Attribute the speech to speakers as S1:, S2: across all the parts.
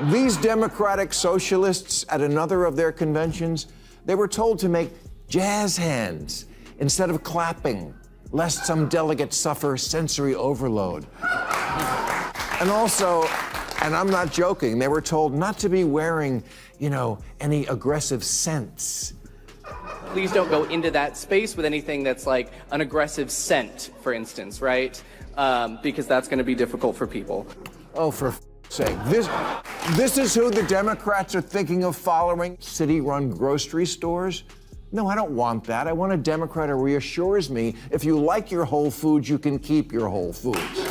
S1: These democratic socialists at another of their conventions, they were told to make jazz hands instead of clapping, lest some delegates suffer sensory overload. And also, and I'm not joking, they were told not to be wearing, any aggressive scents.
S2: Please don't go into that space with anything that's like an aggressive scent, for instance, right? Because that's going to be difficult for people.
S1: Oh, for sake. This is who the Democrats are thinking of following? City-run grocery stores? No, I don't want that. I want a Democrat who reassures me if you like your Whole Foods, you can keep your Whole Foods.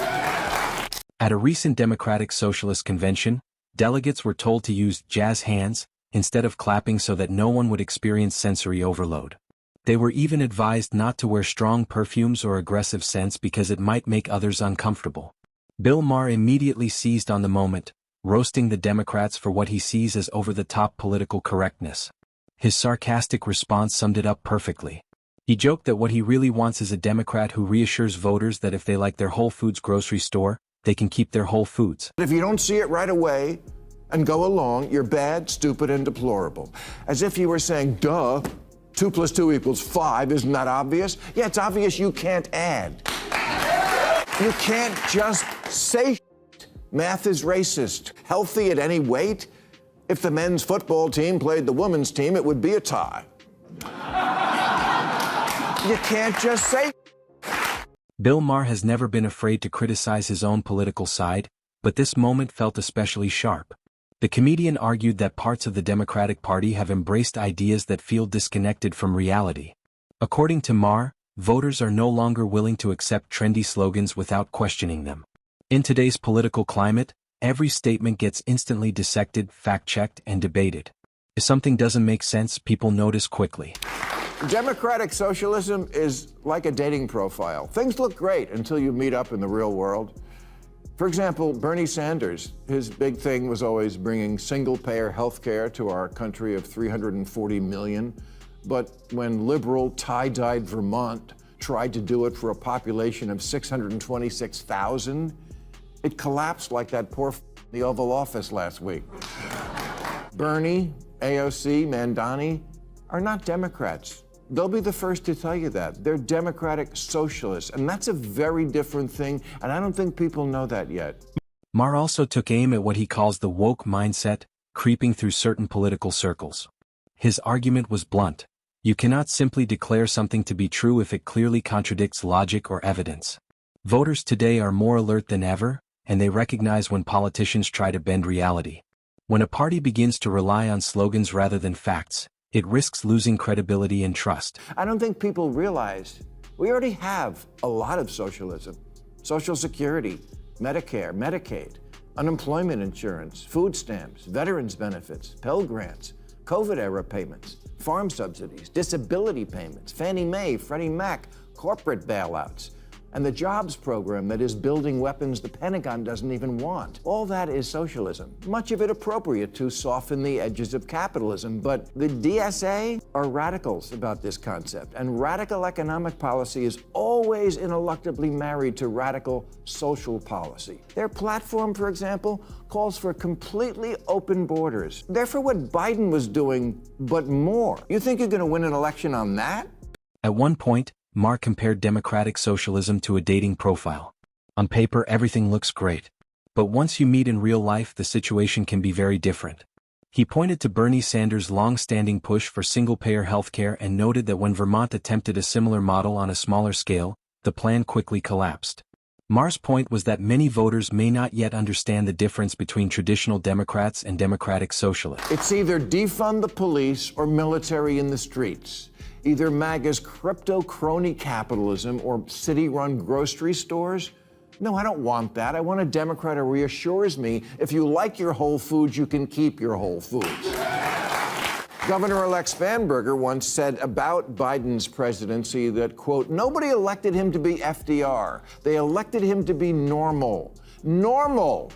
S3: At a recent Democratic Socialist convention, delegates were told to use jazz hands instead of clapping so that no one would experience sensory overload. They were even advised not to wear strong perfumes or aggressive scents because it might make others uncomfortable. Bill Maher immediately seized on the moment, roasting the Democrats for what he sees as over-the-top political correctness. His sarcastic response summed it up perfectly. He joked that what he really wants is a Democrat who reassures voters that if they like their Whole Foods grocery store, they can keep their Whole Foods.
S1: If you don't see it right away and go along, you're bad, stupid, and deplorable. As if you were saying, duh, 2 + 2 = 5, isn't that obvious? Yeah, it's obvious you can't add. You can't just say math is racist. Healthy at any weight? If the men's football team played the women's team, it would be a tie. You can't just say.
S3: Bill Maher has never been afraid to criticize his own political side, but this moment felt especially sharp. The comedian argued that parts of the Democratic Party have embraced ideas that feel disconnected from reality. According to Maher, voters are no longer willing to accept trendy slogans without questioning them. In today's political climate, every statement gets instantly dissected, fact-checked, and debated. If something doesn't make sense, people notice quickly.
S1: Democratic socialism is like a dating profile. Things look great until you meet up in the real world. For example, Bernie Sanders, his big thing was always bringing single-payer health care to our country of 340 million. But when liberal, tie-dyed Vermont tried to do it for a population of 626,000, it collapsed like that poor in the Oval Office last week. Bernie, AOC, Mandani are not Democrats. They'll be the first to tell you that. They're democratic socialists, and that's a very different thing, and I don't think people know that yet.
S3: Maher also took aim at what he calls the woke mindset, creeping through certain political circles. His argument was blunt. You cannot simply declare something to be true if it clearly contradicts logic or evidence. Voters today are more alert than ever, and they recognize when politicians try to bend reality. When a party begins to rely on slogans rather than facts, it risks losing credibility and trust.
S1: I don't think people realize we already have a lot of socialism. Social Security, Medicare, Medicaid, unemployment insurance, food stamps, veterans benefits, Pell Grants, COVID-era payments, farm subsidies, disability payments, Fannie Mae, Freddie Mac, corporate bailouts, and the jobs program that is building weapons the Pentagon doesn't even want. All that is socialism, much of it appropriate to soften the edges of capitalism. But the DSA are radicals about this concept, and radical economic policy is always ineluctably married to radical social policy. Their platform, for example, calls for completely open borders. They're for what Biden was doing, but more. You think you're going to win an election on that?
S3: At one point, Maher compared democratic socialism to a dating profile. On paper, everything looks great. But once you meet in real life, the situation can be very different. He pointed to Bernie Sanders' long-standing push for single-payer healthcare and noted that when Vermont attempted a similar model on a smaller scale, the plan quickly collapsed. Maher's point was that many voters may not yet understand the difference between traditional Democrats and democratic socialists.
S1: It's either defund the police or military in the streets. Either MAGA's crypto crony capitalism or city-run grocery stores? No, I don't want that. I want a Democrat who reassures me if you like your Whole Foods, you can keep your Whole Foods. Governor-elect Spanberger once said about Biden's presidency that, quote, nobody elected him to be FDR. They elected him to be normal. Normal!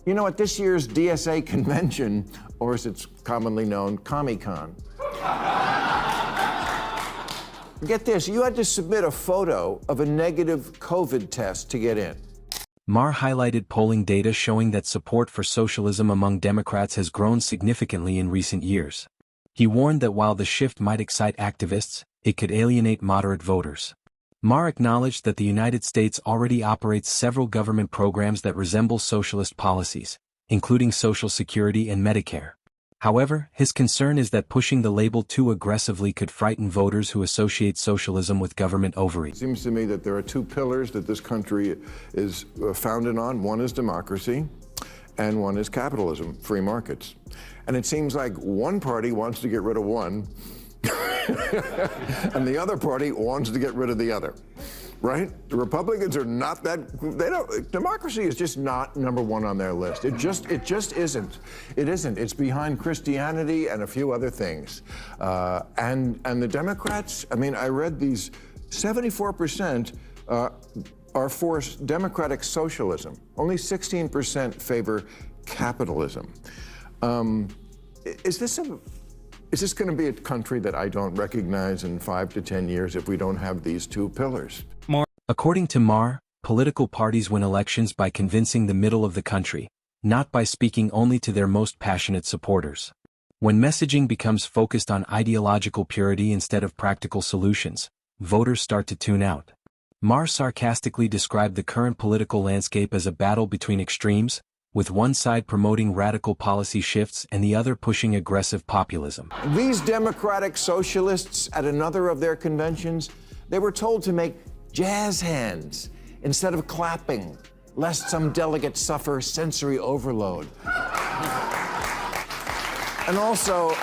S1: You know, at this year's DSA convention, or as it's commonly known, Comic-Con, get this, you had to submit a photo of a negative COVID test to get in.
S3: Maher highlighted polling data showing that support for socialism among Democrats has grown significantly in recent years. He warned that while the shift might excite activists, it could alienate moderate voters. Maher acknowledged that the United States already operates several government programs that resemble socialist policies, including Social Security and Medicare. However, his concern is that pushing the label too aggressively could frighten voters who associate socialism with government overreach.
S1: It seems to me that there are two pillars that this country is founded on. One is democracy, and one is capitalism, free markets. And it seems like one party wants to get rid of one, and the other party wants to get rid of the other. Right? The Republicans are not that, democracy is just not number one on their list. It just isn't. It isn't. It's behind Christianity and a few other things. And the Democrats, I mean, I read these, 74% are for democratic socialism. Only 16% favor capitalism. Is this going to be a country that I don't recognize in 5 to 10 years if we don't have these two pillars?
S3: According to Maher, political parties win elections by convincing the middle of the country, not by speaking only to their most passionate supporters. When messaging becomes focused on ideological purity instead of practical solutions, voters start to tune out. Maher sarcastically described the current political landscape as a battle between extremes, with one side promoting radical policy shifts and the other pushing aggressive populism.
S1: These democratic socialists at another of their conventions, they were told to make jazz hands instead of clapping, lest some delegates suffer sensory overload. And also,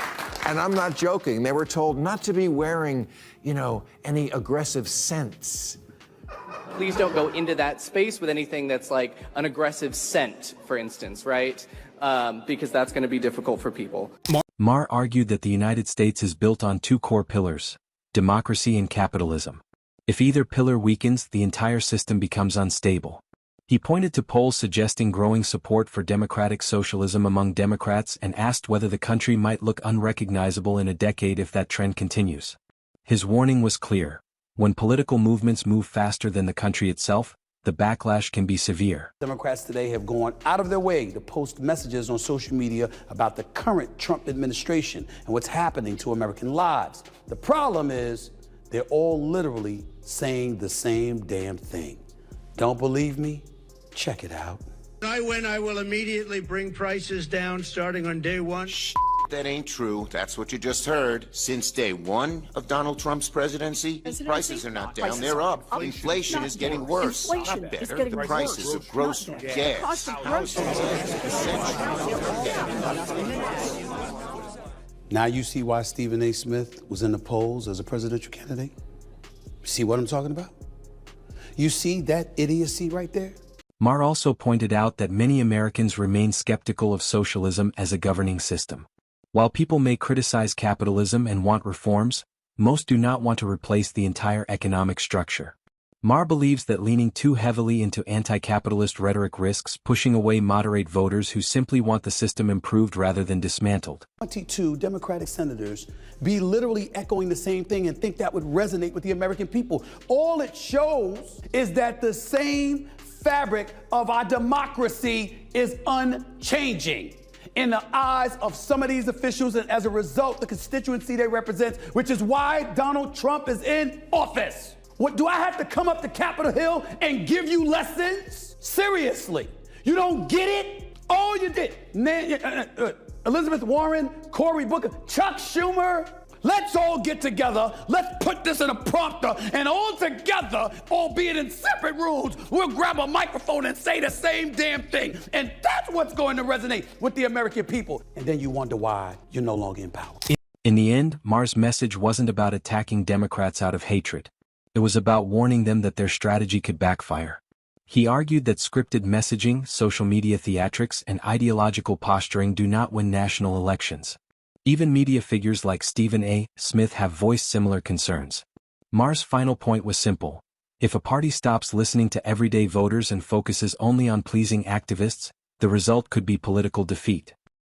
S1: and I'm not joking, they were told not to be wearing, any aggressive scents.
S2: Please don't go into that space with anything that's like an aggressive scent, for instance, right? Because that's going to be difficult for people.
S3: Maher argued that the United States is built on two core pillars, democracy and capitalism. If either pillar weakens, the entire system becomes unstable. He pointed to polls suggesting growing support for democratic socialism among Democrats and asked whether the country might look unrecognizable in a decade if that trend continues. His warning was clear. When political movements move faster than the country itself, the backlash can be severe.
S4: Democrats today have gone out of their way to post messages on social media about the current Trump administration and what's happening to American lives. The problem is they're all literally saying the same damn thing. Don't believe me? Check it out.
S5: When I win, I will immediately bring prices down starting on day one.
S6: That ain't true. That's what you just heard. Since day one of Donald Trump's presidency, prices are not down, they're up. Inflation is getting worse, not better. The prices of grocery, gas, household
S4: Now you see why Stephen A. Smith was in the polls as a presidential candidate? See what I'm talking about? You see that idiocy right there?
S3: Maher also pointed out that many Americans remain skeptical of socialism as a governing system. While people may criticize capitalism and want reforms, most do not want to replace the entire economic structure. Maher believes that leaning too heavily into anti-capitalist rhetoric risks pushing away moderate voters who simply want the system improved rather than dismantled.
S4: 22 Democratic senators be literally echoing the same thing and think that would resonate with the American people. All it shows is that the same fabric of our democracy is unchanging in the eyes of some of these officials, and as a result, the constituency they represent, which is why Donald Trump is in office. What, do I have to come up to Capitol Hill and give you lessons? Seriously, you don't get it? Oh, you did. Elizabeth Warren, Cory Booker, Chuck Schumer. Let's all get together. Let's put this in a prompter, and all together, albeit in separate rooms, we'll grab a microphone and say the same damn thing. And that's what's going to resonate with the American people. And then you wonder why you're no longer in power.
S3: In the end, Maher's message wasn't about attacking Democrats out of hatred. It was about warning them that their strategy could backfire. He argued that scripted messaging, social media theatrics, and ideological posturing do not win national elections. Even media figures like Stephen A. Smith have voiced similar concerns. Maher's final point was simple. If a party stops listening to everyday voters and focuses only on pleasing activists, the result could be political defeat.